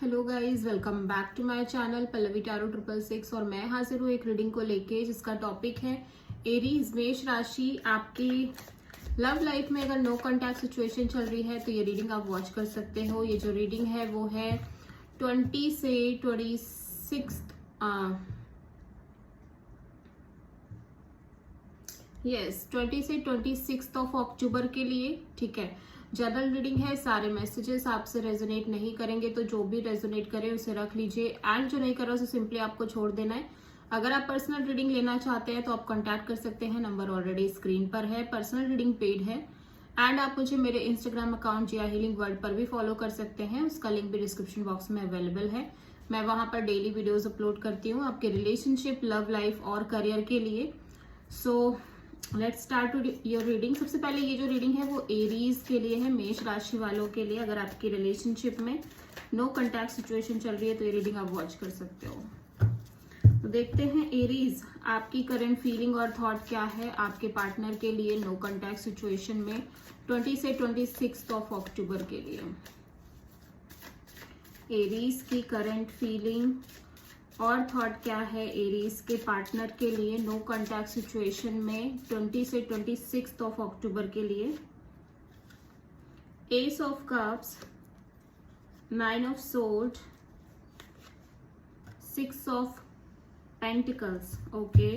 Hello guys, welcome back to my channel Pallavi tarot 666 और मैं हाजिर हूँ एक रीडिंग को लेके जिसका टॉपिक है एरीज मेष राशि। आपकी लव लाइफ में अगर नो कॉन्टैक्ट सिचुएशन चल रही है तो ये रीडिंग आप वॉच कर सकते हो। ये जो रीडिंग है वो है 20 से 26 20 से 26 ऑफ अक्टूबर के लिए। ठीक है, जनरल रीडिंग है। सारे मैसेजेस आपसे रेजोनेट नहीं करेंगे तो जो भी रेजोनेट करे उसे रख लीजिए एंड जो नहीं कर रहा उसे सिंपली आपको छोड़ देना है। अगर आप पर्सनल रीडिंग लेना चाहते हैं तो आप कांटेक्ट कर सकते हैं, नंबर ऑलरेडी स्क्रीन पर है। पर्सनल रीडिंग पेड है एंड आप मुझे मेरे इंस्टाग्राम अकाउंट जिया हीलिंग वर्ल्ड पर भी फॉलो कर सकते हैं, उसका लिंक भी डिस्क्रिप्शन बॉक्स में अवेलेबल है। मैं वहां पर डेली वीडियोज अपलोड करती हूँ आपके रिलेशनशिप, लव लाइफ और करियर के लिए। So let's start your reading. सबसे पहले ये जो रीडिंग है वो एरीज के लिए है, मेष राशि वालों के लिए। अगर आपकी रिलेशनशिप में नो कॉन्टैक्ट सिचुएशन चल रही है तो ये रीडिंग आप वॉच कर सकते हो। तो देखते हैं एरीज, आपकी करंट फीलिंग और थॉट क्या है आपके पार्टनर के लिए नो कॉन्टैक्ट सिचुएशन में 20 से 26 ऑफ अक्टूबर के लिए। एरीज की करंट फीलिंग और थॉट क्या है एरीज के पार्टनर के लिए नो कॉन्टैक्ट सिचुएशन में 20 से 26 ऑफ अक्टूबर के लिए। S of cups, 9 of sword, 6 of pentacles. Okay,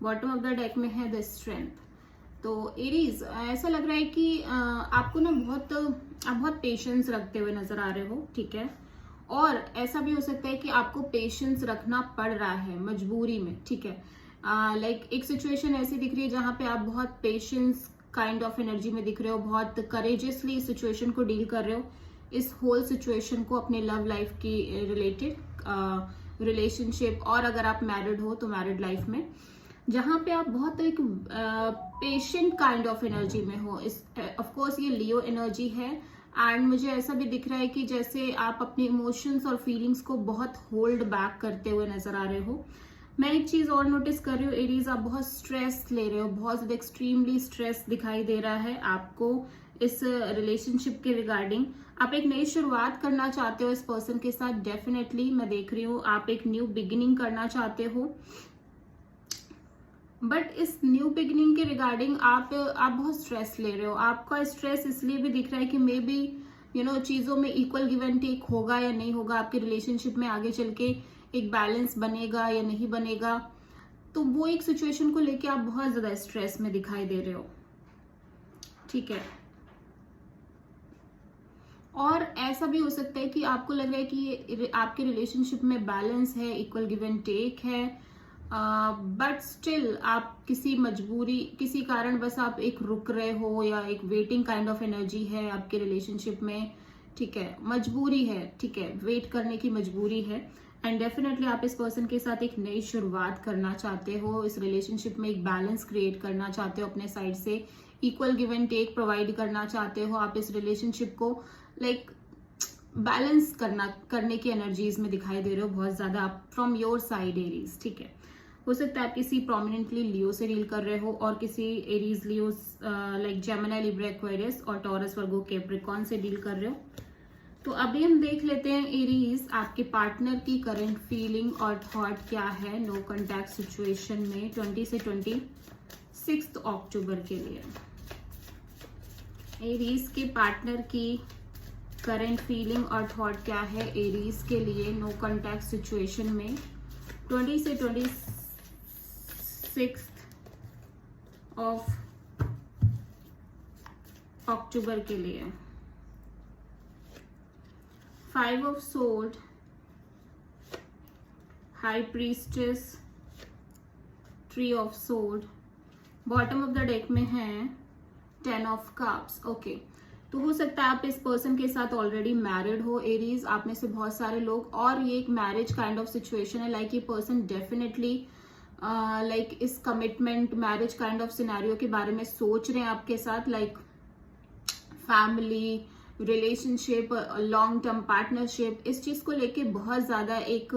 bottom of the deck में है द स्ट्रेंथ। तो एरीज, ऐसा लग रहा है कि आपको ना आप बहुत पेशेंस रखते हुए नजर आ रहे हो। ठीक है, और ऐसा भी हो सकता है कि आपको पेशेंस रखना पड़ रहा है मजबूरी में। ठीक है, लाइक एक सिचुएशन ऐसी दिख रही है जहां पे आप बहुत पेशेंस काइंड ऑफ एनर्जी में दिख रहे हो, बहुत करेजियसली सिचुएशन को डील कर रहे हो, इस होल सिचुएशन को अपने लव लाइफ की रिलेटेड रिलेशनशिप, और अगर आप मैरिड हो तो मैरिड लाइफ में, जहां पे आप बहुत एक पेशेंट काइंड ऑफ एनर्जी में हो। इस ऑफ कोर्स ये लियो एनर्जी है एंड मुझे ऐसा भी दिख रहा है कि जैसे आप अपने इमोशंस और फीलिंग्स को बहुत होल्ड बैक करते हुए नजर आ रहे हो। मैं एक चीज और नोटिस कर रही हूँ एरीज, आप बहुत स्ट्रेस ले रहे हो, बहुत ज्यादा एक्सट्रीमली स्ट्रेस दिखाई दे रहा है आपको इस रिलेशनशिप के रिगार्डिंग। आप एक नई शुरुआत करना चाहते हो इस पर्सन के साथ, डेफिनेटली मैं देख रही हूँ आप एक न्यू बिगिनिंग करना चाहते हो। बट इस न्यू बिगिनिंग के रिगार्डिंग आप बहुत स्ट्रेस ले रहे हो। आपका स्ट्रेस इसलिए भी दिख रहा है कि मे बी चीजों में इक्वल गिव एंड टेक होगा या नहीं होगा, आपके रिलेशनशिप में आगे चल के एक बैलेंस बनेगा या नहीं बनेगा। तो वो एक सिचुएशन को लेके आप बहुत ज्यादा स्ट्रेस में दिखाई दे रहे हो। ठीक है, और ऐसा भी हो सकता है कि आपको लग रहा है कि आपके रिलेशनशिप में बैलेंस है, इक्वल गिव एंड टेक है, बट स्टिल आप किसी मजबूरी, किसी कारण बस आप एक रुक रहे हो या एक वेटिंग काइंड ऑफ एनर्जी है आपके रिलेशनशिप में। ठीक है, मजबूरी है। ठीक है, वेट करने की मजबूरी है एंड डेफिनेटली आप इस पर्सन के साथ एक नई शुरुआत करना चाहते हो, इस रिलेशनशिप में एक बैलेंस क्रिएट करना चाहते हो, अपने साइड से equal give and take provide करना चाहते हो। आप इस रिलेशनशिप को लाइक बैलेंस करने की एनर्जीज में दिखाई दे रहे हो बहुत ज्यादा आप फ्रॉम योर साइड एरीज। ठीक है, हो सकता है आप किसी प्रोमिनेंटली लियो से डील कर रहे हो और किसी एरीज, लियो लाइक जेमिनी, लिब्रा, एक्वेरियस और टॉरस, वर्गो, कैप्रिकॉर्न से डील कर रहे हो। तो अभी हम देख लेते हैं एरीज, आपके पार्टनर की करंट फीलिंग और थॉट क्या है नो कॉन्टैक्ट सिचुएशन में 20 से 26 अक्टूबर के लिए। एरीज के पार्टनर की करंट फीलिंग और थॉट क्या है एरीज के लिए नो कॉन्टैक्ट सिचुएशन में 20 से 26 ऑफ अक्टूबर के लिए। 5 of sword, high priestess, 3 of sword, bottom of the deck में है 10 ऑफ कप्स। ओके, तो हो सकता है आप इस पर्सन के साथ ऑलरेडी मैरिड हो एरीज, आप में से बहुत सारे लोग, और ये एक मैरिज काइंड ऑफ सिचुएशन है। लाइक ये पर्सन डेफिनेटली लाइक इस commitment, marriage kind of scenario के बारे में सोच रहे हैं आपके साथ, like family, relationship, long term partnership, इस चीज को लेके बहुत ज्यादा एक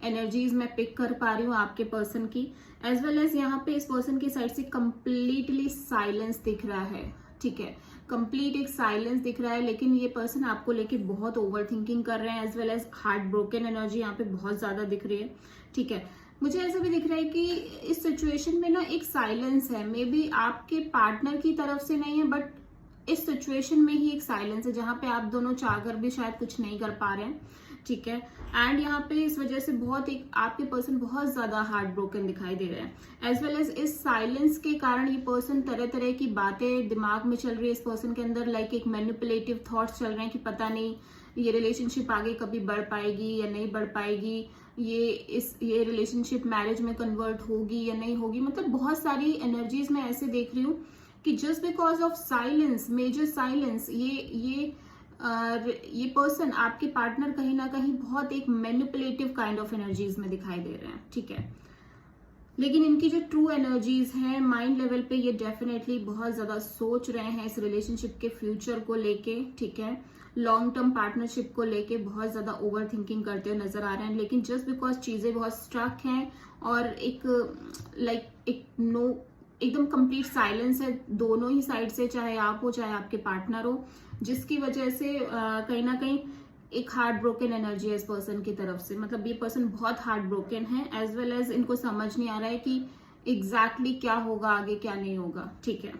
एनर्जीज मैं पिक कर पा रही हूँ आपके पर्सन की। एज वेल एज यहाँ पे इस पर्सन की साइड से कंप्लीटली साइलेंस दिख रहा है। ठीक है, कंप्लीट एक साइलेंस दिख रहा है, लेकिन ये पर्सन आपको लेके बहुत ओवर थिंकिंग कर रहे हैं, as well as heart broken energy यहाँ पे बहुत ज्यादा दिख रही है। ठीक है, मुझे ऐसा भी दिख रहा है कि इस सिचुएशन में ना एक साइलेंस है, मे बी आपके पार्टनर की तरफ से नहीं है, बट इस सिचुएशन में ही एक साइलेंस है जहां पे आप दोनों चाहकर भी शायद कुछ नहीं कर पा रहे हैं। ठीक है, एंड यहाँ पे इस वजह से बहुत एक आपके पर्सन बहुत ज्यादा हार्ट ब्रोकन दिखाई दे रहे हैं, एज वेल एज इस साइलेंस के कारण ये पर्सन तरह तरह की बातें दिमाग में चल रही है इस पर्सन के अंदर, लाइक एक मैनिपुलेटिव थॉट्स चल रहे हैं कि पता नहीं ये रिलेशनशिप आगे कभी बढ़ पाएगी या नहीं बढ़ पाएगी, ये रिलेशनशिप मैरिज में कन्वर्ट होगी या नहीं होगी। मतलब बहुत सारी एनर्जीज मैं ऐसे देख रही हूँ कि just because of silence, major silence, ये पर्सन आपके पार्टनर कहीं ना कहीं बहुत एक मैनिपुलेटिव काइंड ऑफ एनर्जीज में दिखाई दे रहे हैं। ठीक है, लेकिन इनकी जो ट्रू एनर्जीज हैं माइंड लेवल पे, ये डेफिनेटली बहुत ज्यादा सोच रहे हैं इस रिलेशनशिप के फ्यूचर को लेके। ठीक है, लॉन्ग टर्म पार्टनरशिप को लेके बहुत ज्यादा ओवर थिंकिंग करते हुए नजर आ रहे हैं, लेकिन जस्ट बिकॉज चीजें बहुत स्ट्रक हैं और एकदम कंप्लीट साइलेंस है दोनों ही साइड से, चाहे आप हो चाहे आपके पार्टनर हो, जिसकी वजह से कहीं ना कहीं एक हार्ट ब्रोकन एनर्जी है इस पर्सन की तरफ से। मतलब ये पर्सन बहुत हार्ट ब्रोकन है, एज वेल एज इनको समझ नहीं आ रहा है कि एग्जैक्टली क्या होगा आगे, क्या नहीं होगा। ठीक है,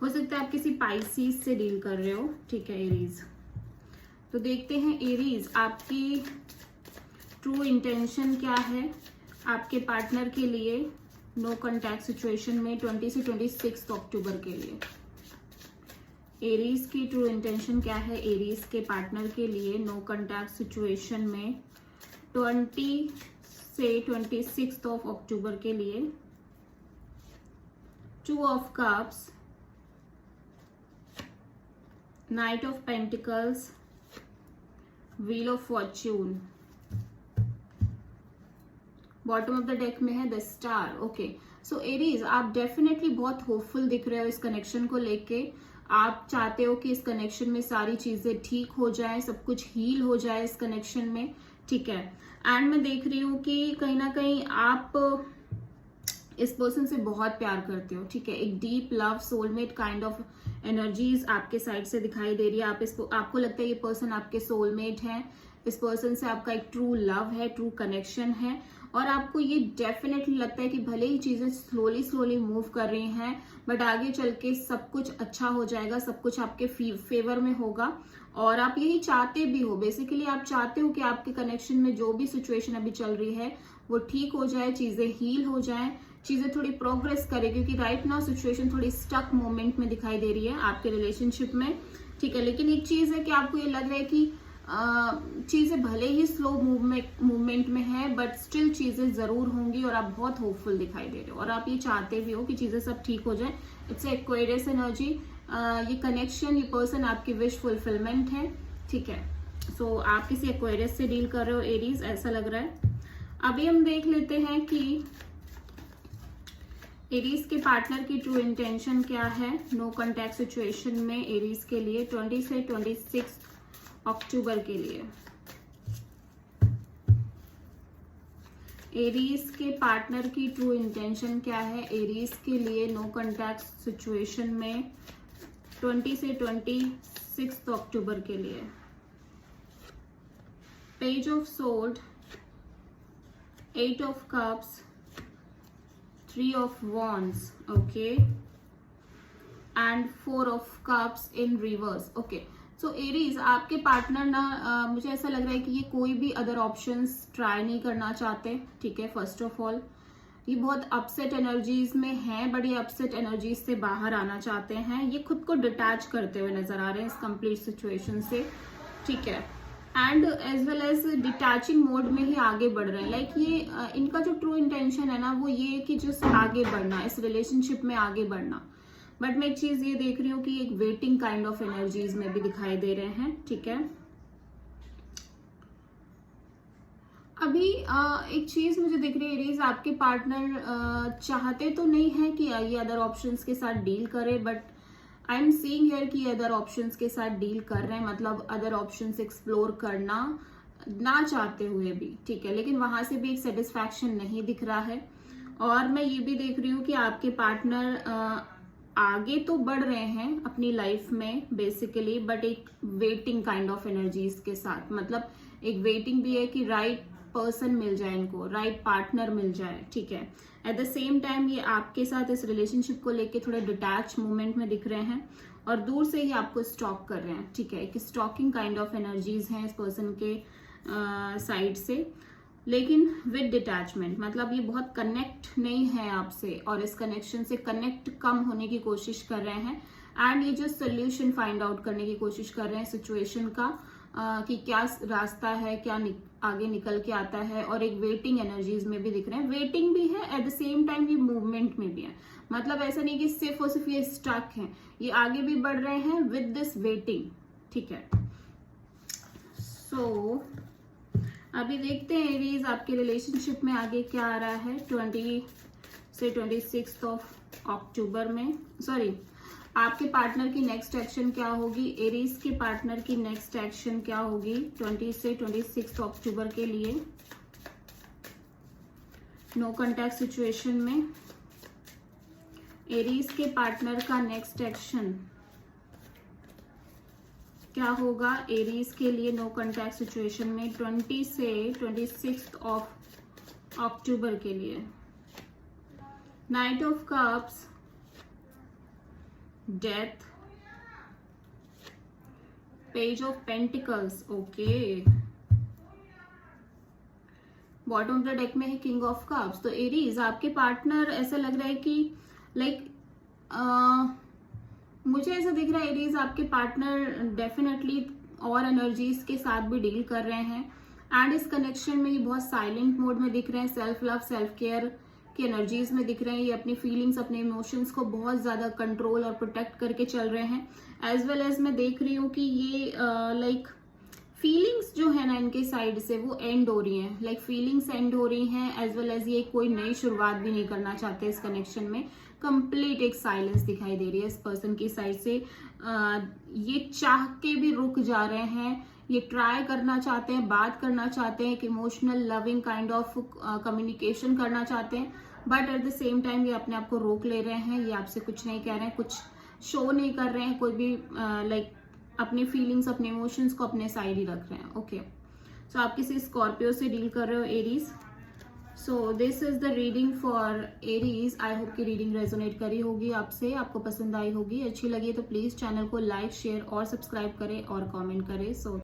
हो सकता है आप किसी पाइसीज से डील कर रहे हो। ठीक है, एरीज। तो देखते हैं एरीज आपकी ट्रू इंटेंशन क्या है आपके पार्टनर के लिए नो कॉन्टैक्ट सिचुएशन में 20 से 26 अक्टूबर के लिए। एरीज की ट्रू इंटेंशन क्या है एरीज के पार्टनर के लिए नो कॉन्टैक्ट सिचुएशन में 20 से 26 ऑफ अक्टूबर के लिए। 2 of cups, night of pentacles, wheel of Fortune, bottom of the deck में है the star. Okay, so Aries आप डेफिनेटली बहुत होपफुल दिख रहे हो इस कनेक्शन को लेके। आप चाहते हो कि इस कनेक्शन में सारी चीजें ठीक हो जाए, सब कुछ हील हो जाए इस कनेक्शन में। ठीक है, एंड मैं देख रही हूँ कि कहीं ना कहीं आप इस पर्सन से बहुत प्यार करते हो। ठीक है, एक deep love, soulmate kind of energies आपके साइड से दिखाई दे रही है। आपको लगता है ये पर्सन आपके सोलमेट है, इस पर्सन से आपका एक ट्रू लव है, ट्रू कनेक्शन है, और आपको ये डेफिनेटली लगता है कि भले ही चीजें स्लोली मूव कर रही हैं, बट आगे चल के सब कुछ अच्छा हो जाएगा, सब कुछ आपके फेवर में होगा, और आप यही चाहते भी हो। बेसिकली आप चाहते हो कि आपके कनेक्शन में जो भी सिचुएशन अभी चल रही है वो ठीक हो जाए, चीजें हील हो जाए, चीजें थोड़ी प्रोग्रेस करे, क्योंकि राइट नाउ सिचुएशन थोड़ी स्टक मोमेंट में दिखाई दे रही है आपके रिलेशनशिप में। ठीक है, लेकिन एक चीज है कि आपको ये लग रहा है कि चीजें भले ही स्लो मूवमेंट में है, बट स्टिल चीजें जरूर होंगी, और आप बहुत होपफुल दिखाई दे रहे हो, और आप ये चाहते भी हो कि चीजें सब ठीक हो जाए। It's Aquarius energy. ये कनेक्शन, ये पर्सन आपकी विश फुलफिलमेंट है। ठीक है, सो आप किसी एक्वेरियस से डील कर रहे हो एरीज, ऐसा लग रहा है। अभी हम देख लेते हैं कि एरीज के पार्टनर की ट्रू इंटेंशन क्या है नो कॉन्टैक्ट सिचुएशन में एरीज के लिए 20 से 26 अक्टूबर के लिए। एरीज के पार्टनर की ट्रू इंटेंशन क्या है एरीज के लिए नो कॉन्टैक्ट सिचुएशन में 20 से 26 अक्टूबर के लिए। Page of sword, 8 of cups, 3 of wands, okay, and 4 of cups in reverse. Okay, so Aries आपके पार्टनर ना मुझे ऐसा लग रहा है कि ये कोई भी अदर ऑप्शंस ट्राई नहीं करना चाहते। ठीक है, फर्स्ट ऑफ ऑल ये बहुत अपसेट एनर्जीज में हैं, बट ये अपसेट एनर्जीज से बाहर आना चाहते हैं। ये खुद को डिटैच करते हुए नजर आ रहे हैं इस कंप्लीट सिचुएशन से। ठीक है, and as well as detaching mode में ही आगे बढ़ रहे हैं। लाइक ये इनका जो ट्रू इंटेंशन है ना वो ये कि जस्ट आगे बढ़ना, इस रिलेशनशिप में आगे बढ़ना। बट मैं एक चीज ये देख रही हूँ कि एक वेटिंग काइंड ऑफ एनर्जीज में भी दिखाई दे रहे हैं। ठीक है, अभी एक चीज मुझे दिख रही है एरीज, आपके पार्टनर चाहते तो नहीं है कि ये अदर ऑप्शंस के साथ डील करे, but I am seeing here कि अदर ऑप्शंस के साथ डील कर रहे हैं, मतलब अदर ऑप्शंस एक्सप्लोर करना ना चाहते हुए भी। ठीक है, लेकिन वहां से भी एक सेटिस्फैक्शन नहीं दिख रहा है। और मैं ये भी देख रही हूँ कि आपके पार्टनर आगे तो बढ़ रहे हैं अपनी लाइफ में बेसिकली, बट एक वेटिंग काइंड ऑफ एनर्जीज के साथ, मतलब एक वेटिंग भी है कि राइट पर्सन मिल जाए इनको, राइट पार्टनर मिल जाए, ठीक है। एट द सेम टाइम ये आपके साथ इस रिलेशनशिप को लेके थोड़े डिटैच मोमेंट में दिख रहे हैं और दूर से ही आपको स्टॉक कर रहे हैं, ठीक है। एक स्टॉकिंग काइंड ऑफ एनर्जीज हैं इस पर्सन के साइड से, लेकिन विद डिटैचमेंट, मतलब ये बहुत कनेक्ट नहीं है आपसे और इस कनेक्शन से कनेक्ट कम होने की कोशिश कर रहे हैं। एंड ये जो सोल्यूशन फाइंड आउट करने की कोशिश कर रहे हैं सिचुएशन का, कि क्या रास्ता है, क्या आगे निकल के आता है, और एक वेटिंग एनर्जीज में भी दिख रहे हैं। वेटिंग भी है, एट द सेम टाइम ये मूवमेंट में भी है, मतलब ऐसा नहीं कि सिर्फ और सिर्फ ये स्टक है, ये आगे भी बढ़ रहे हैं विद दिस वेटिंग, ठीक है। सो अभी देखते हैं एरीज आपके रिलेशनशिप में आगे क्या आ रहा है 20 से 26 ऑफ अक्टूबर में। सॉरी, आपके पार्टनर की नेक्स्ट एक्शन क्या होगी, एरीज के पार्टनर की नेक्स्ट एक्शन क्या होगी 20 से 26 अक्टूबर के लिए नो कांटेक्ट सिचुएशन में। एरीज के पार्टनर का नेक्स्ट एक्शन क्या होगा एरीज के लिए नो कांटेक्ट सिचुएशन में 20 से 26 ऑफ अक्टूबर के लिए। Night of cups, death, page of pentacles, okay. Bottom of the deck में है किंग ऑफ कप्स। तो एरीज आपके पार्टनर, ऐसा लग रहा है कि मुझे ऐसा दिख रहा है एरीज आपके पार्टनर डेफिनेटली और एनर्जीज के साथ भी डील कर रहे हैं। एंड इस कनेक्शन में ये बहुत साइलेंट मोड में दिख रहे हैं, सेल्फ लव, सेल्फ केयर की एनर्जीज में दिख रहे हैं। ये अपनी फीलिंग्स, अपने इमोशंस को बहुत ज्यादा कंट्रोल और प्रोटेक्ट करके चल रहे हैं। एज वेल एज मैं देख रही हूँ कि ये फीलिंग्स जो है ना इनके साइड से वो एंड हो रही हैं, फीलिंग्स एंड हो रही हैं। एज वेल एज ये कोई नई शुरुआत भी नहीं करना चाहते इस कनेक्शन में। कंप्लीट एक साइलेंस दिखाई दे रही है इस पर्सन की साइड से। ये चाह के भी रुक जा रहे हैं, ये ट्राई करना चाहते हैं, बात करना चाहते हैं, एक emotional loving kind of communication करना चाहते हैं, but at the same time ये अपने आप को रोक ले रहे हैं। ये आपसे कुछ नहीं कह रहे हैं, कुछ शो नहीं कर रहे हैं, कोई भी अपनी फीलिंग्स, अपने इमोशंस को अपने साइड ही रख रहे हैं, ओके। सो आप किसी स्कॉर्पियो से डील कर रहे हो Aries. So this is the reading for Aries. I hope कि रीडिंग रेजोनेट करी होगी आपसे, आपको पसंद आई होगी। अच्छी लगी तो प्लीज चैनल को लाइक, शेयर और सब्सक्राइब करें और कमेंट करें। सो